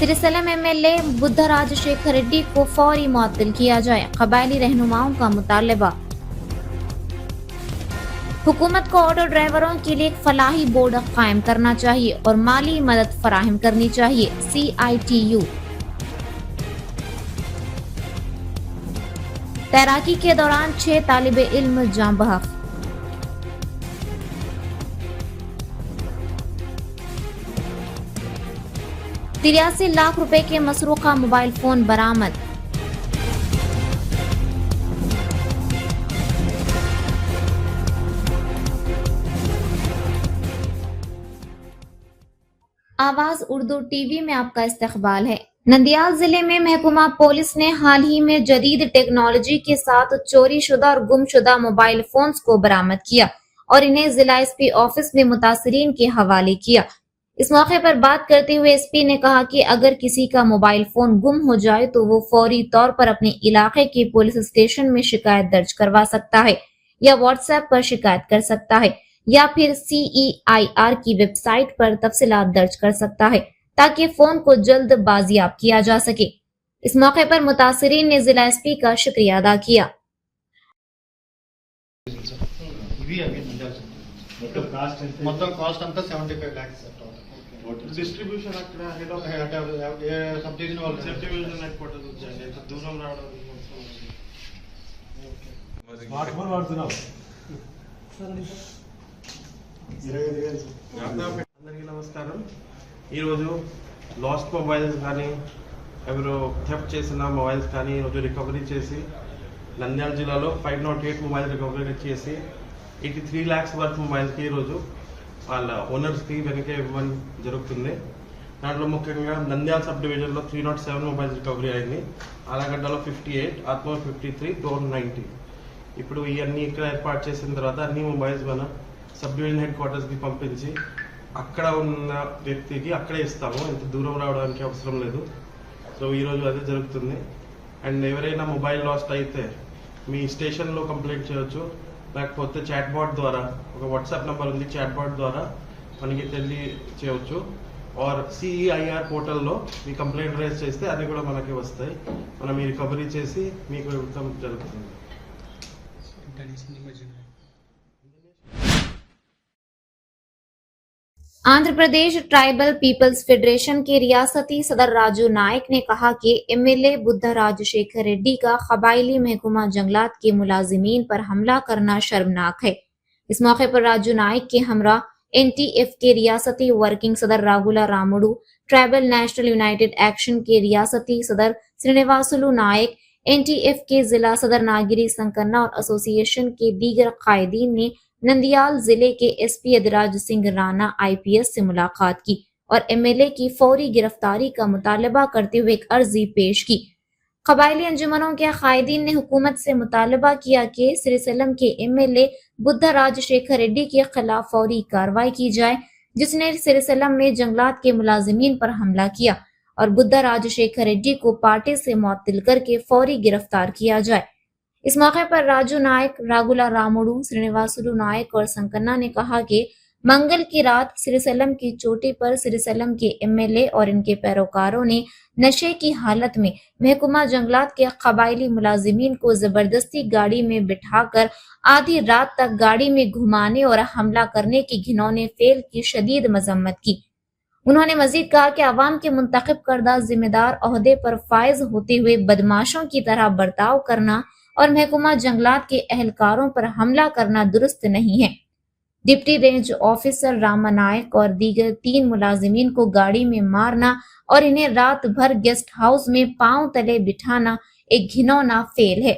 श्रीसलम MLA Buddha Rajshekhar Reddy को फौरी मुअत्तल किया जाए, कबायली रहनुमाओं का मुतालबा। हुकूमत को ऑटो ड्राइवरों के लिए एक फलाही बोर्ड कायम करना चाहिए और माली मदद फराहम करनी चाहिए, CITU। तैराकी के दौरान 6 तालिबे इल्म जाँ बहक। ₹83 लाख के मसरूका मोबाइल फोन बरामद। आवाज उर्दू टीवी में आपका इस्तकबाल है। नंदियाल जिले में महकमा पुलिस ने हाल ही में जदीद टेक्नोलॉजी के साथ चोरी शुदा और गुमशुदा मोबाइल फोन्स को बरामद किया और इन्हें जिला SP ऑफिस में मुतासरीन के हवाले किया। इस मौके पर बात करते हुए SP ने कहा कि अगर किसी का मोबाइल फोन गुम हो जाए तो वो फौरी तौर पर अपने इलाके के पुलिस स्टेशन में शिकायत दर्ज करवा सकता है या WhatsApp पर शिकायत कर सकता है या फिर CEIR की वेबसाइट पर तफसीलात दर्ज कर सकता है ताकि फोन को जल्द बाजियाब किया जा सके। इस मौके पर मुतासरीन ने जिला SP का शुक्रिया अदा किया। మొత్తం కాస్ట్ అంతా 75 lakhs డిస్ట్రిబ్యూషన్ అక్కడ హెడ్ ఆఫ్ సబ్ డివిజన్ వాళ్ళు సబ్ డివిజన్ హెడ్ క్వార్టర్స్ వచ్చాయండి ఇంత దూరం రావడం స్మార్ట్ ఫోన్ వాడుతున్నావు అందరికీ నమస్కారం। ఈరోజు లాస్ట్ మొబైల్స్ కానీ ఎవరు థెఫ్ట్ చేసిన మొబైల్స్ కానీ ఈరోజు రికవరీ చేసి నంద్యాల జిల్లాలో 508 మొబైల్ రికవరీ చేసి 83 lakhs వర్త్ మొబైల్కి ఈరోజు వాళ్ళ ఓనర్స్కి వెనక ఇవ్వడం జరుగుతుంది। దాంట్లో ముఖ్యంగా నంద్యాల సబ్ డివిజన్లో 307 మొబైల్స్ రికవరీ అయింది, ఆలగడ్డలో 58, ఆత్మూరు 53, డోర్ 90। ఇప్పుడు ఇవన్నీ ఇక్కడ ఏర్పాటు చేసిన తర్వాత అన్ని మొబైల్స్ మన సబ్ డివిజన్ హెడ్ క్వార్టర్స్కి పంపించి అక్కడ ఉన్న వ్యక్తికి అక్కడే ఇస్తాము, ఇంత దూరం రావడానికి అవసరం లేదు। సో ఈరోజు అదే జరుగుతుంది। అండ్ ఎవరైనా మొబైల్ లాస్ట్ అయితే మీ స్టేషన్లో కంప్లైంట్ చేయొచ్చు, లేకపోతే చాట్ బాట్ ద్వారా ఒక WhatsApp నెంబర్ ఉంది, చాట్ బాట్ ద్వారా మనకి తెలియచేయవచ్చు ఆర్ CEIR పోర్టల్లో మీ కంప్లైంట్ రైజ్ చేస్తే అది కూడా మనకి వస్తాయి, మనం ఈ రికవరీ చేసి మీకు ఇవ్వడం జరుగుతుంది। Andhra Pradesh tribal peoples federation के रियासती सदर राजू नायक ने कहा कि MLA बुद्धा राजशेखर रेड्डी का कबायली महकमा जंगलात के मुलाजिमीन पर हमला करना शर्मनाक है। इस मौके पर राजू नायक के हमरा NTF के रियासती वर्किंग सदर Ragula Ramudu, tribal national united action के रियासती सदर श्रीनिवासुलू नायक, NTF के जिला सदर नागिरी संकन्ना और एसोसिएशन के दीगर कायदीन ने नंदियाल जिले के SP अधिराज सिंह राणा IPS से मुलाकात की और MLA की फौरी गिरफ्तारी का मुतालबा करते हुए एक अर्जी पेश की। कबायली अंजुमनों के कायदीन ने हुकूमत से मुतालबा किया कि श्रीसलम के MLA बुद्धा राजशेखर रेड्डी के खिलाफ फौरी कार्रवाई की जाए, जिसने श्रीसलम में जंगलात के मुलाजिमीन पर हमला किया और बुद्धा राजशेखर रेड्डी को पार्टी से मुअत्तल करके फौरी गिरफ्तार किया जाए। इस मौके पर राजू नायक, रागुला रामुडू, श्रीनिवासुलू नायक और संकन्ना ने कहा कि मंगल की रात श्रीसलम की चोटी पर श्रीसलम के MLA और इनके पैरोकारों ने नशे की हालत में महकमा जंगलात के कबायली मुलाजिमीन को जबरदस्ती गाड़ी में बिठाकर आधी रात तक गाड़ी में घुमाने और हमला करने की घिनौने फेल की शदीद मजम्मत की। उन्होंने मजीद कहा कि अवाम के मुंतखब करदा जिम्मेदार ओहदे पर फायज होते हुए बदमाशों की तरह बर्ताव करना और महकमा जंगलात के एहलकारों पर हमला करना दुरुस्त नहीं है। डिप्टी रेंज ऑफिसर रामा नायक और दीगर 3 मुलाजिमीन को गाड़ी में मारना और इन्हें रात भर गेस्ट हाउस में पांव तले बिठाना एक घिनौना फेल है।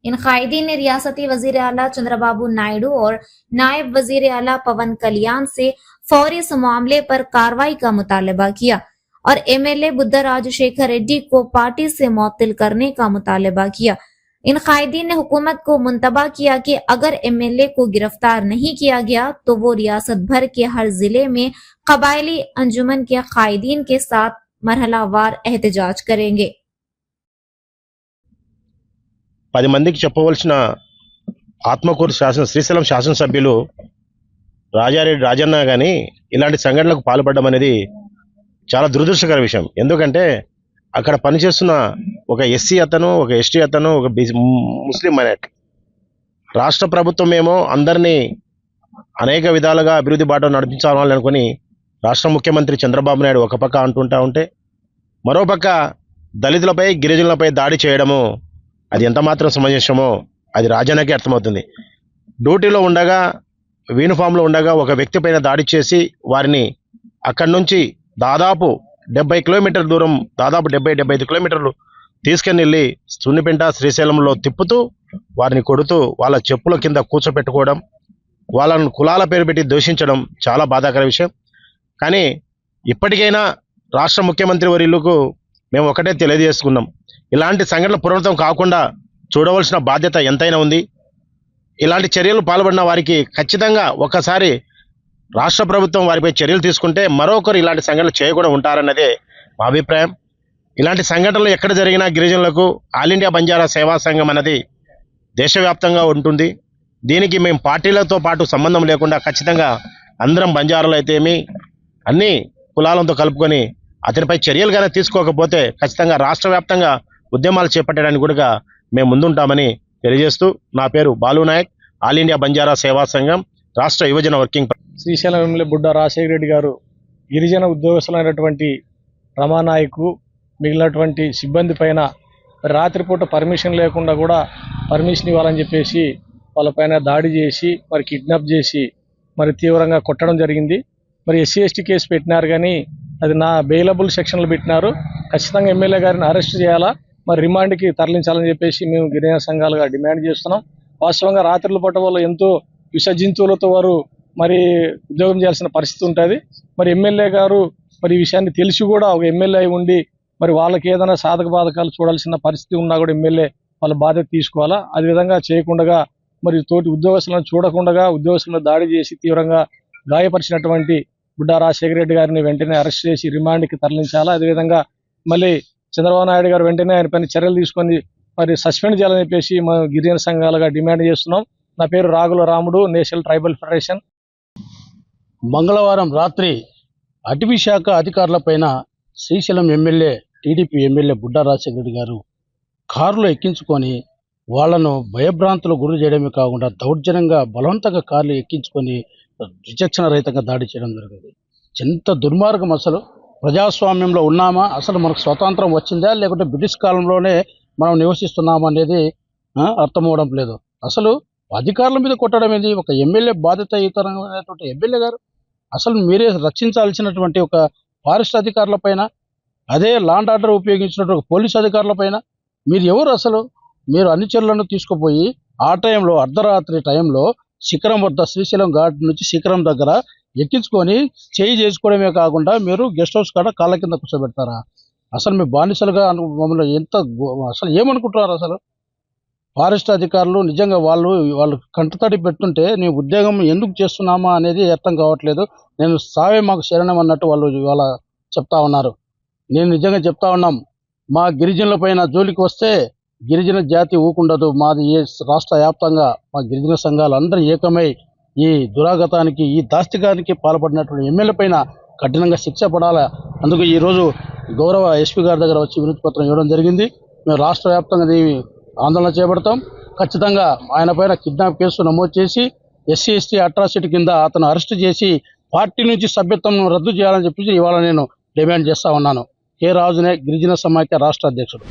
इन कायदीन ने रियासती वजीर आला चंद्रबाबू नायडू और नायब वजीर आला पवन कल्याण से फौरी इस मामले पर कार्रवाई का मुतालबा किया और MLA बुद्धा राजशेखर रेड्डी को पार्टी से मुअत्तल करने का मुतालबा किया। इन कायदीन ने हुकूमत को मुंतबा किया कि अगर MLA को गिरफ्तार नहीं किया गया तो वो रियासत भर के हर जिले में कबायली अंजुमन के कायदीन के साथ मरहलावार एहतजाज करेंगे। 10 మందికి చెప్పవలసిన ఆత్మకూరు శ్రీశైలం శాసనసభ్యులు రాజారెడ్డి రాజన్న గాని ఇలాంటి సంఘటనలకు పాల్పడడం అనేది చాలా దురదృష్టకర విషయం. ఎందుకంటే అక్కడ పనిచేస్తున్న ఒక ఎస్సీ అతను, ఒక ఎస్టీ అతను, ఒక ముస్లిం మైనారిటీ. రాష్ట్ర ప్రభుత్వం ఏమో అందరినీ అనేక విధాలుగా అభివృద్ధి బాట నడిపించాలని అనుకుని రాష్ట్ర ముఖ్యమంత్రి చంద్రబాబు నాయుడు ఒక పక్క అంటుంటా ఉంటే, మరోపక్క దళితులపై గిరిజనులపై దాడి చేయడము అది ఎంత మాత్రం సమంజసమో అది రాజానికి అర్థమవుతుంది. డ్యూటీలో ఉండగా, యూనిఫామ్లో ఉండగా ఒక వ్యక్తి పైన దాడి చేసి వారిని అక్కడి నుంచి దాదాపు 70 కిలోమీటర్ల దూరం, దాదాపు 70-75 కిలోమీటర్లు తీసుకుని వెళ్ళి సున్నిపెంట, శ్రీశైలంలో తిప్పుతూ వారిని కొడుతూ వాళ్ళ చెప్పుల కింద కూర్చోపెట్టుకోవడం, వాళ్ళను కులాల పేరు పెట్టి దూషించడం చాలా బాధాకర విషయం. కానీ ఇప్పటికైనా రాష్ట్ర ముఖ్యమంత్రి వర్యులకు మేము ఒకటే తెలియజేసుకున్నాం, ఇలాంటి సంఘటనలు పునరావృతం కాకుండా చూడవలసిన బాధ్యత ఎంతైనా ఉంది. ఇలాంటి చర్యలు పాల్పడిన వారికి ఖచ్చితంగా ఒక్కసారి రాష్ట్ర ప్రభుత్వం వారిపై చర్యలు తీసుకుంటే మరొకరు ఇలాంటి సంఘటనలు చేయకుండా ఉంటారన్నదే మా అభిప్రాయం. ఇలాంటి సంఘటనలు ఎక్కడ జరిగినా గిరిజనులకు ఆల్ ఇండియా బంజారా సేవా సంఘం అన్నది దేశవ్యాప్తంగా ఉంటుంది. దీనికి మేము పార్టీలతో పాటు సంబంధం లేకుండా ఖచ్చితంగా అందరం బంజారాలు అయితే ఏమి అన్ని కులాలతో కలుపుకొని అతనిపై చర్యలు కానీ తీసుకోకపోతే ఖచ్చితంగా రాష్ట్ర వ్యాప్తంగా ఉద్యమాలు చేపట్టడానికి కూడా మేము ముందుంటామని తెలియజేస్తూ, నా పేరు బాలు నాయక్, ఆల్ ఇండియా బంజారా సేవా సంఘం రాష్ట్ర యువజన వర్కింగ్. శ్రీశైలం ఎమ్మెల్యే బుడ్డా రాజశేఖర రెడ్డి గారు గిరిజన ఉద్యోగస్తులైనటువంటి రమానాయకు మిగిలినటువంటి సిబ్బంది పైన రాత్రిపూట పర్మిషన్ లేకుండా కూడా పర్మిషన్ ఇవ్వాలని చెప్పేసి వాళ్ళపైన దాడి చేసి మరి కిడ్నాప్ చేసి మరి తీవ్రంగా కొట్టడం జరిగింది. మరి ఎస్సీ ఎస్టీ కేసు పెట్టినారు, కానీ అది నా బెయిలబుల్ సెక్షన్లు పెట్టినారు. ఖచ్చితంగా ఎమ్మెల్యే గారిని అరెస్ట్ చేయాలా, మరి రిమాండ్కి తరలించాలని చెప్పేసి మేము గిరిజన సంఘాలుగా డిమాండ్ చేస్తున్నాం. వాస్తవంగా రాత్రుల పూట వాళ్ళు ఎంతో విష జంతువులతో వారు మరి ఉద్యోగం చేయాల్సిన పరిస్థితి ఉంటుంది. మరి ఎమ్మెల్యే గారు మరి ఈ విషయాన్ని తెలిసి కూడా ఒక ఎమ్మెల్యే ఉండి మరి వాళ్ళకి ఏదైనా సాధక బాధకాలు చూడాల్సిన పరిస్థితి ఉన్నా కూడా ఎమ్మెల్యే వాళ్ళ బాధ్యత తీసుకోవాలా. అది విధంగా చేయకుండా మరి తోటి ఉద్యోగస్తులను చూడకుండా ఉద్యోగస్తులను దాడి చేసి తీవ్రంగా గాయపరిచినటువంటి బుడ్డా రాజశేఖర రెడ్డి గారిని వెంటనే అరెస్ట్ చేసి రిమాండ్కి తరలించాలా. అదేవిధంగా మళ్ళీ చంద్రబాబు నాయుడు గారు వెంటనే ఆయన పైన చర్యలు తీసుకొని మరి సస్పెండ్ చేయాలని చెప్పేసి మనం గిరిజన సంఘాలుగా డిమాండ్ చేస్తున్నాం. నా పేరు రాగుల రాముడు, నేషనల్ ట్రైబల్ ఫెడరేషన్. మంగళవారం రాత్రి అటవీ శాఖ అధికారులపైన Srisailam MLA, TDP MLA Budda Rajasekhara Reddy గారు కారులో ఎక్కించుకొని వాళ్లను భయభ్రాంతులు గురి చేయడమే కాకుండా దౌర్జన్యంగా బలవంతంగా కార్లు ఎక్కించుకొని విచక్షణ రహితంగా దాడి చేయడం జరిగింది. ఎంత దుర్మార్గం! అసలు ప్రజాస్వామ్యంలో ఉన్నామా? అసలు మనకు స్వతంత్రం వచ్చిందా లేకుంటే బ్రిటిష్ కాలంలోనే మనం నివసిస్తున్నామా అనేది అర్థమవడం లేదు. అసలు అధికారుల మీద కొట్టడం ఏంది? ఒక ఎమ్మెల్యే బాధ్యతాయుతమైనటువంటి ఎమ్మెల్యే గారు అసలు మీరే రక్షించాల్సినటువంటి ఒక ఫారెస్ట్ అధికారుల పైన, అదే లాండ్ ఆర్డర్ ఉపయోగించినటువంటి ఒక పోలీస్ అధికారుల పైన మీరు ఎవరు? అసలు మీరు అనుచరులను తీసుకుపోయి ఆ టైంలో అర్ధరాత్రి టైంలో శిఖరం వద్ద, శ్రీశైలం ఘాట్ నుంచి శిఖరం దగ్గర ఎక్కించుకొని చేయి చేసుకోవడమే కాకుండా మీరు గెస్ట్ హౌస్ కాడ కాళ్ళ కింద కూర్చోబెడతారా? అసలు మీ బానిసలుగా మమ్మల్ని అసలు ఏమనుకుంటున్నారు? అసలు ఫారెస్ట్ అధికారులు నిజంగా వాళ్ళు కంటతడి పెట్టుంటే నేను ఉద్యోగం ఎందుకు చేస్తున్నామా అనేది అర్థం కావట్లేదు. నేను సావే మాకు శరణం అన్నట్టు వాళ్ళు ఇవాళ చెప్తా ఉన్నారు. నేను నిజంగా చెప్తా ఉన్నాం, మా గిరిజనుల పైన జోలికి వస్తే గిరిజన జాతి ఊకుండదు. మాది రాష్ట్ర వ్యాప్తంగా మా గిరిజన సంఘాలు అందరూ ఏకమై ఈ దురాగతానికి, ఈ దాష్టికానికి పాల్పడినటువంటి ఎమ్మెల్యే పైన కఠినంగా శిక్ష పడాలి. అందుకు ఈరోజు గౌరవ ఎస్పీ గారి దగ్గర వచ్చి వినతి పత్రం ఇవ్వడం జరిగింది. మేము రాష్ట్ర వ్యాప్తంగా ఆందోళన చేపడతాం. ఖచ్చితంగా ఆయన పైన కిడ్నాప్ కేసు నమోదు చేసి ఎస్సీ ఎస్టీ అట్రాసిటీ కింద అతను అరెస్ట్ చేసి పార్టీ నుంచి సభ్యత్వం రద్దు చేయాలని చెప్పి ఇవాళ నేను డిమాండ్ చేస్తా ఉన్నాను. కె రాజునే, గిరిజన సమాఖ్య రాష్ట్ర అధ్యక్షుడు.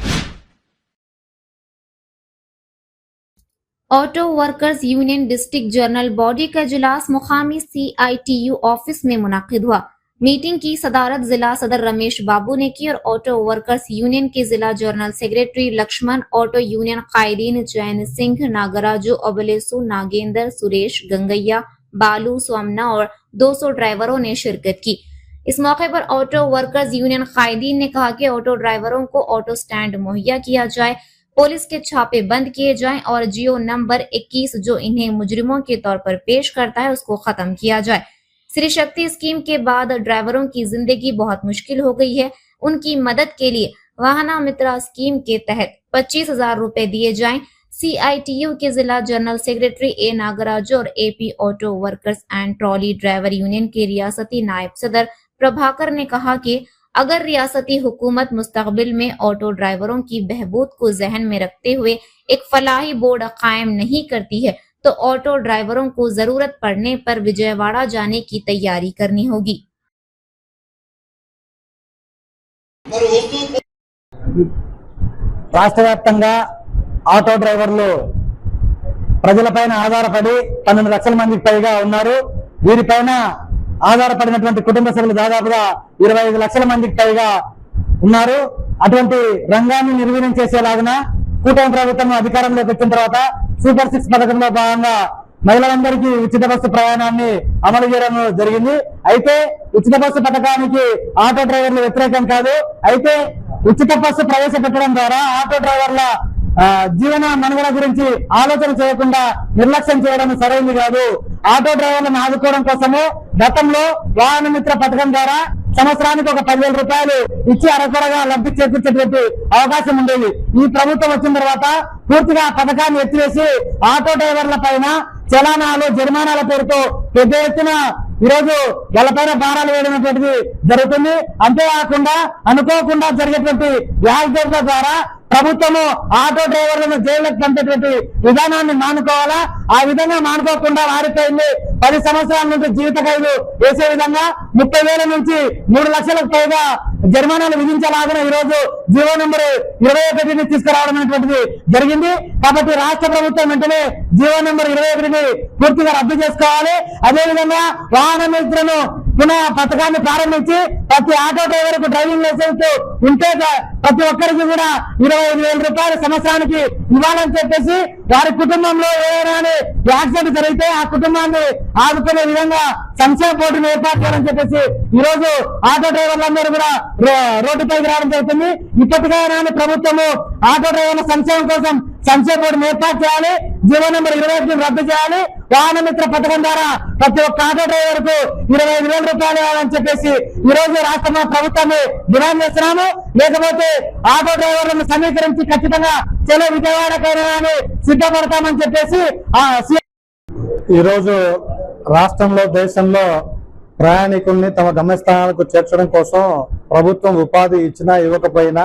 Auto workers union district journal body का इजलास मुकामी CITU ऑफिस में मुनाकिद हुआ। मीटिंग की सदारत जिला सदर रमेश बाबू ने की और ऑटो वर्कर्स यूनियन के जिला general secretary Laxman, auto union कायदीन चैन सिंह, नागराजू, अबलेसु, नागेंद्र, सुरेश, गंगैया, बालू, स्वामना और 200 ड्राइवरों ने शिरकत की। इस मौके पर ऑटो वर्कर्स यूनियन कायदीन ने कहा कि ऑटो ड्राइवरों को ऑटो स्टैंड मुहैया किया जाए, पुलिस के छापे बंद किए जाएं और जियो नंबर 21 जो इन्हें मुजरिमों के तौर पर पेश करता है उसको खत्म किया जाए। श्री शक्ति स्कीम के बाद ड्राइवरों की जिंदगी बहुत मुश्किल हो गई है। उनकी मदद के लिए वाहना मित्रा स्कीम के तहत 25,000 रुपए दिए जाएं। CITU के जिला जनरल सेक्रेटरी A नागराजू और AP auto workers and trolley driver union के रियासती नायब सदर प्रभाकर ने कहा कि अगर रियासती हुकूमत मुस्तकबिल में ऑटो ड्राइवरों की बहबूद को जहन में रखते हुए एक फलाही बोर्ड कायम नहीं करती है तो ऑटो ड्राइवरों को जरूरत पड़ने पर विजयवाड़ा जाने की तैयारी करनी होगी। రాష్ట్ర వ్యాప్తంగా ఆటో డ్రైవర్లు ప్రజలపైన ఆధారపడి 12 లక్షల మందికి పైగా ఉన్నారు. వీరిపైన ఆధారపడినటువంటి కుటుంబ సభ్యులు దాదాపుగా 25 లక్షల మందికి పైగా ఉన్నారు. అటువంటి రంగాన్ని నిర్వీర్యం చేసేలాగా కూటమి ప్రభుత్వం అధికారంలోకి వచ్చిన తర్వాత సూపర్ 6 పథకంలో భాగంగా మహిళలందరికీ ఉచిత బస్సు ప్రయాణాన్ని అమలు చేయడం జరిగింది. అయితే ఉచిత బస్సు పథకానికి ఆటో డ్రైవర్లు వ్యతిరేకం కాదు. అయితే ఉచిత బస్సు ప్రవేశపెట్టడం ద్వారా ఆటో డ్రైవర్ల జీవన మనుగడ గురించి ఆలోచన చేయకుండా నిర్లక్ష్యం చేయడం సరైనది కాదు. ఆటో డ్రైవర్లను ఆదుకోవడం కోసము గతంలో వాహన మిత్ర పథకం ద్వారా సంవత్సరానికి ఒక 10,000 రూపాయలు ఇచ్చి అరకొరగా లబ్ధి చేకూర్చేటువంటి అవకాశం ఉండేది. ఈ ప్రభుత్వం వచ్చిన తర్వాత పూర్తిగా పథకాన్ని ఎత్తివేసి ఆటో డ్రైవర్ల పైన చలానాలు జరిమానాల పేరుతో పెద్ద ఎత్తున ఈరోజు వాళ్ళపైన భారాలు వేయడమైనటువంటిది జరుగుతుంది. అంతేకాకుండా అనుకోకుండా జరిగేటువంటి యాక్సిడెంట్ల ద్వారా ప్రభుత్వము ఆటో డ్రైవర్లను జైలుకు పంపేటువంటి విధానాన్ని మానుకోవాలా. ఆ విధంగా మానుకోకుండా వారిపై 10 సంవత్సరాల నుంచి జీవిత ఖైదు వేసే విధంగా 30,000 నుంచి 3 లక్షలకు పైగా జరిమానాలు విధించేలాగా ఈ రోజు జీవో నెంబర్ 21ని తీసుకురావడం అనేటువంటిది జరిగింది. కాబట్టి రాష్ట్ర ప్రభుత్వం వెంటనే జీవో నెంబర్ 21ని పూర్తిగా రద్దు చేసుకోవాలి. అదేవిధంగా వాహన మిత్రులను పునః పథకాన్ని ప్రారంభించి ప్రతి ఆటో డ్రైవర్ కు డ్రైవింగ్ లైసెన్స్ ఉంటే ప్రతి ఒక్కరికి కూడా 25,000 రూపాయలు సంవత్సరానికి ఇవ్వాలని చెప్పేసి వారి కుటుంబంలో ఏదైనా యాక్సిడెంట్ జరిగితే ఆ కుటుంబాన్ని ఆదుకునే విధంగా సంక్షేమ బోర్డును ఏర్పాటు చేయాలని చెప్పేసి ఈ రోజు ఆటో డ్రైవర్లందరూ కూడా రోడ్డుపైకి రావడం జరుగుతుంది. ఇప్పటికైనా ప్రభుత్వము ఆటో డ్రైవర్ల సంక్షేమం కోసం సంక్షేమ బోర్డును ఏర్పాటు చేయాలి. జీవో నెంబర్ 21ని రద్దు చేయాలి. వాహన మిత్ర పథకం ద్వారా ప్రతి ఒక్క ఆటో డ్రైవర్ కు 25,000 రూపాయలు ఇవ్వాలని చెప్పేసి ఈ రోజు రాష్ట్ర ప్రభుత్వాన్ని డిమాండ్ చేస్తున్నాము. లేకపోతే ఆటో డ్రైవర్లను సమీకరించి ఖచ్చితంగా చెలో విజయవాడకైనా సిద్ధపడతామని చెప్పేసి ఈ రోజు రాష్ట్రంలో దేశంలో ప్రయాణికుల్ని తమ గమ్యస్థానాలకు చేర్చడం కోసం ప్రభుత్వం ఉపాధి ఇచ్చినా ఇవ్వకపోయినా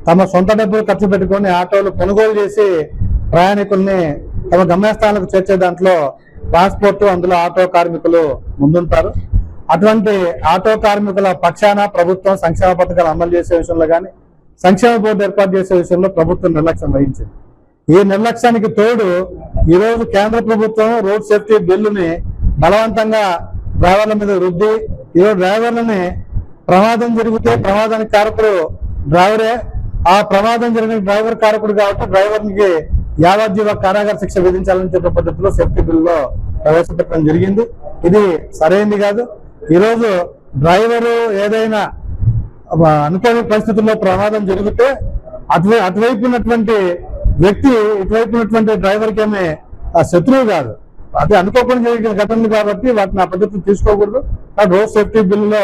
తమ సొంత డబ్బులు ఖర్చు పెట్టుకుని ఆటోలు కొనుగోలు చేసి ప్రయాణికుల్ని తమ గమ్యస్థానాలకు చేర్చే దాంట్లో ట్రాన్స్పోర్ట్ అందులో ఆటో కార్మికులు ముందుంటారు. అటువంటి ఆటో కార్మికుల పక్షాన ప్రభుత్వం సంక్షేమ పథకాలు అమలు చేసే విషయంలో కానీ సంక్షేమ బోర్డు ఏర్పాటు చేసే విషయంలో ప్రభుత్వం నిర్లక్ష్యం వహించింది. ఈ నిర్లక్ష్యానికి తోడు ఈరోజు కేంద్ర ప్రభుత్వం రోడ్ సేఫ్టీ బిల్లుని బలవంతంగా డ్రైవర్ల మీద రుద్ది ఈరోజు డ్రైవర్లని ప్రమాదం జరిగితే ప్రమాదానికి కారకుడు డ్రైవరే. ఆ ప్రమాదం జరిగిన డ్రైవర్ కారకుడు కాబట్టి డ్రైవర్కి యావజ్జీవ కారాగార శిక్ష విధించాలని చెప్పే పద్ధతిలో సేఫ్టీ బిల్లులో ప్రవేశపెట్టడం జరిగింది. ఇది సరైనది కాదు. ఈరోజు డ్రైవరు ఏదైనా అనుకోని పరిస్థితుల్లో ప్రమాదం జరిగితే అటువైపు ఉన్నటువంటి వ్యక్తి ఇటువైపు ఉన్నటువంటి డ్రైవర్కి ఏమే శత్రువు కాదు. అది అనుకోకుండా జరిగిన ఘటనలు కాబట్టి వాటిని ఆ పద్ధతిని తీసుకోకూడదు. రోడ్ సేఫ్టీ బిల్లులో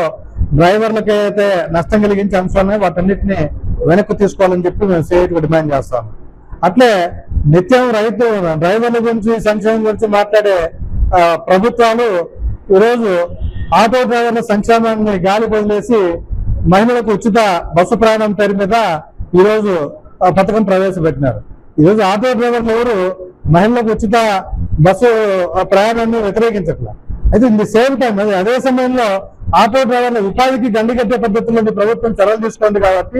డ్రైవర్లకి అయితే నష్టం కలిగించే అంశాలనే వాటన్నిటిని వెనక్కి తీసుకోవాలని చెప్పి మేము సిఐటికి డిమాండ్ చేస్తాము. అట్లే నిత్యం డ్రైవర్ల గురించి సంక్షేమం గురించి మాట్లాడే ప్రభుత్వాలు ఈరోజు ఆటో డ్రైవర్ల సంక్షేమాన్ని గాలి వదిలేసి మహిళలకు ఉచిత బస్సు ప్రయాణం పేరు మీద ఈరోజు పథకం ప్రవేశపెట్టినారు. ఈరోజు ఆటో డ్రైవర్లు ఎవరు మహిళలకు ఉచిత బస్సు ప్రయాణాన్ని వ్యతిరేకించట్లా. అయితే ఇన్ ది సేమ్ టైం అదే సమయంలో ఆటో డ్రైవర్ల ఉపాధికి గండి కట్టే పద్ధతిలో ప్రభుత్వం చర్యలు తీసుకుంది కాబట్టి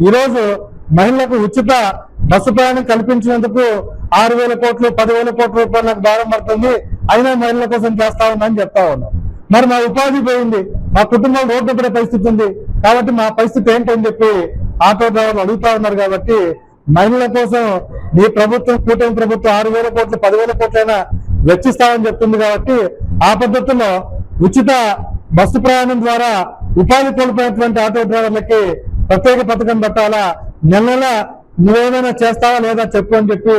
ఈరోజు మహిళలకు ఉచిత బస్సు ప్రయాణం కల్పించినందుకు 6,000 కోట్లు 10,000 కోట్ల రూపాయలకు భారం పడుతుంది. అయినా మహిళల కోసం చేస్తా ఉందని చెప్తా ఉన్నాం. మరి మా ఉపాధి పోయింది, మా కుటుంబం రోడ్డు పడే పరిస్థితి ఉంది కాబట్టి మా పరిస్థితి ఏంటని చెప్పి ఆటో డ్రైవర్లు అడుగుతా ఉన్నారు. కాబట్టి మహిళల కోసం మీ ప్రభుత్వం కూటమి ప్రభుత్వం 6,000 కోట్లు 10,000 కోట్లైనా వెచ్చిస్తామని చెప్తుంది. కాబట్టి ఆ పద్ధతిలో ఉచిత బస్సు ప్రయాణం ద్వారా ఉపాధి కోల్పోయినటువంటి ఆటో డ్రైవర్లకి ప్రత్యేక పథకం పెట్టాలా, నెల నువ్వేమైనా చేస్తావా లేదా చెప్పు అని చెప్పి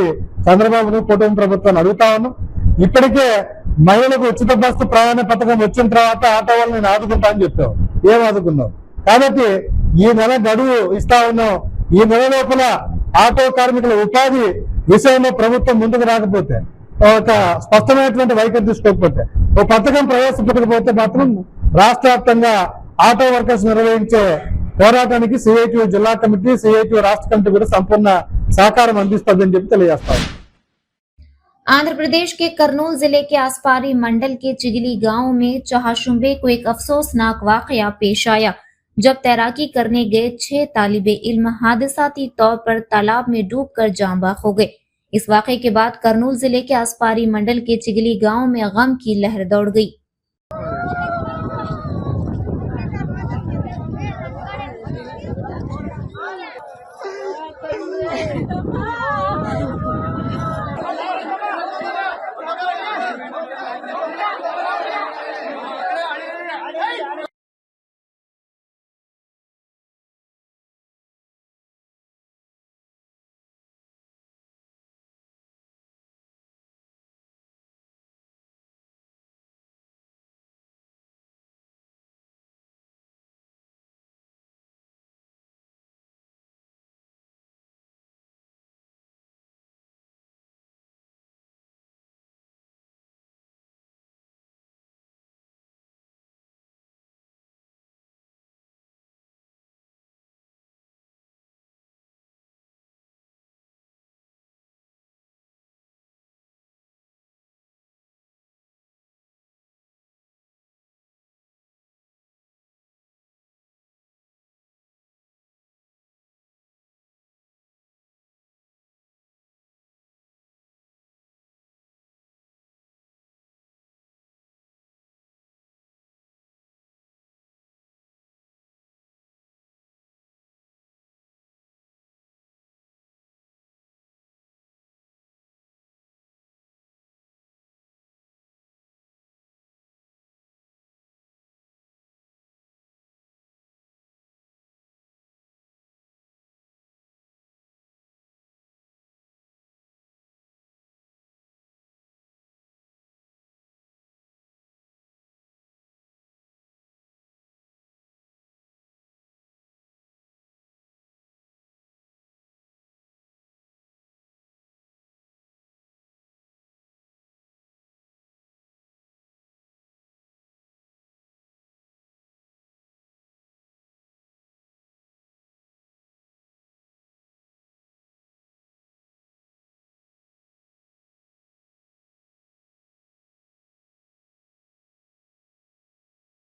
చంద్రబాబును కూటమి ప్రభుత్వాన్ని అడుగుతా ఉన్నాం. ఇప్పటికే మహిళలకు ఉచిత బస్సు ప్రయాణ పథకం వచ్చిన తర్వాత ఆటో వాళ్ళు నేను ఆదుకుంటా అని చెప్పావు. ఏం ఆదుకున్నావు? కాబట్టి ఈ నెల గడువు ఇస్తా ఉన్నాం. ఈ నెల లోపల ఆటో కార్మికుల ఉపాధి విషయంలో ప్రభుత్వం ముందుకు రాకపోతే, ఒక స్పష్టమైనటువంటి వైఖరి తీసుకోకపోతే, ఒక పథకం ప్రవేశపెట్టకపోతే మాత్రం రాష్ట్ర వ్యాప్తంగా ఆటో వర్కర్స్ నిర్వహించే పోరాటానికి సిఐటియు జిల్లా కమిటీ, సిఐటియు రాష్ట్ర కమిటీ కూడా సంపూర్ణ సహకారం అందిస్తుందని చెప్పి తెలియజేస్తాం. आंध्र प्रदेश के करनूल जिले के आसपारी मंडल के चिगली गांव में चहाशुंबे को एक अफसोसनाक वाकया पेश आया, जब तैराकी करने गए 6 तालिबे इल्म हादसाती तौर पर तालाब में डूबकर जाँ बाख हो गए। इस वाकये के बाद करनूल जिले के आसपारी मंडल के चिगली गांव में गम की लहर दौड़ गई।